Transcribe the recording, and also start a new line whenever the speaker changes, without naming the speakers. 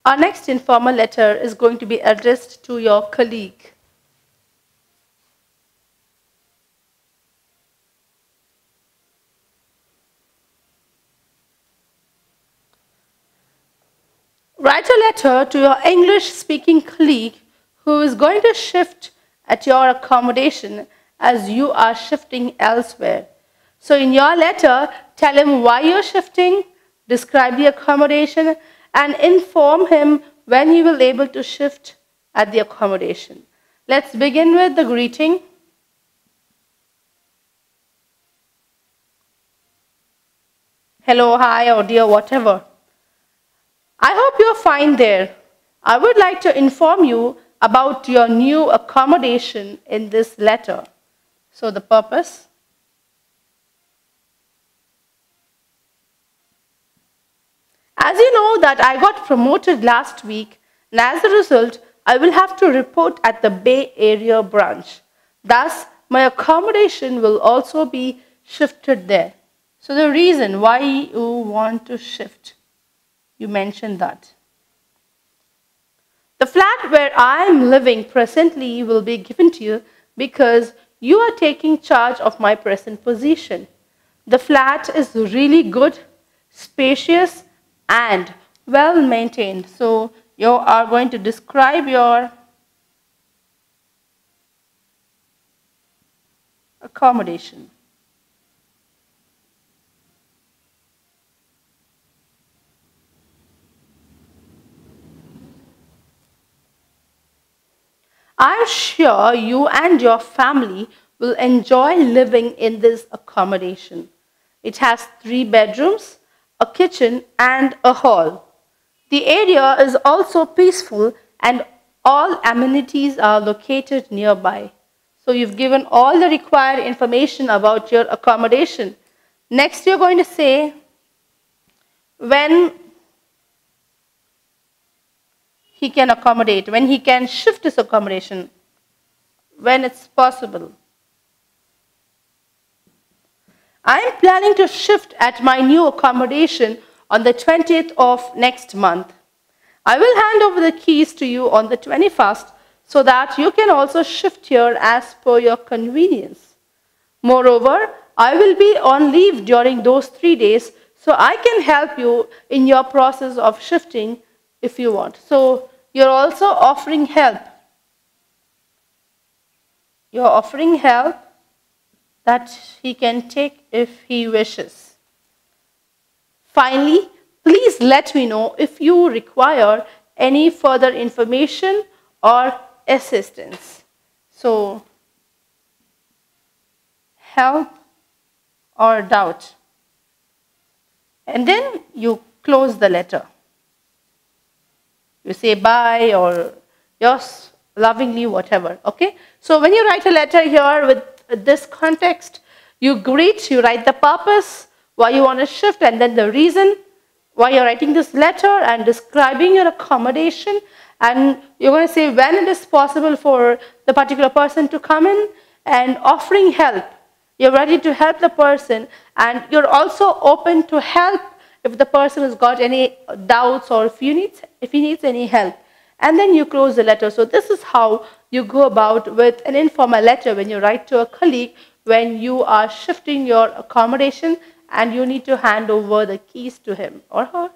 Our next informal letter is going to be addressed to your colleague. Write a letter to your English-speaking colleague who is going to shift at your accommodation as you are shifting elsewhere. So in your letter, tell him why you're shifting, describe the accommodation, and inform him when he will be able to shift at the accommodation. Let's begin with the greeting. Hello, hi, or dear, whatever. I hope you're fine there. I would like to inform you about your new accommodation in this letter. So the purpose. As you know that I got promoted last week, and as a result, I will have to report at the Bay Area branch. Thus, my accommodation will also be shifted there. So the reason why you want to shift, you mentioned that. The flat where I am living presently will be given to you because you are taking charge of my present position. The flat is really good, spacious, and well maintained. So you are going to describe your accommodation. I'm sure you and your family will enjoy living in this accommodation. It has 3 bedrooms, a kitchen, and a hall. The area is also peaceful and all amenities are located nearby. So you've given all the required information about your accommodation. Next, you're going to say when he can accommodate, when he can shift his accommodation, when it's possible. I am planning to shift at my new accommodation on the 20th of next month. I will hand over the keys to you on the 21st so that you can also shift here as per your convenience. Moreover, I will be on leave during those 3 days, so I can help you in your process of shifting if you want. So you're also offering help. You're offering help that he can take if he wishes. Finally, please let me know if you require any further information or assistance. So, help or doubt. And then you close the letter. You say bye or yours lovingly, whatever. Okay? So when you write a letter here with this context, you greet, you write the purpose, why you want to shift, and then the reason why you're writing this letter and describing your accommodation. And you're going to say when it is possible for the particular person to come in and offering help. You're ready to help the person and you're also open to help if the person has got any doubts or if he needs any help. And then you close the letter. So this is how you go about with an informal letter when you write to a colleague when you are shifting your accommodation and you need to hand over the keys to him or her.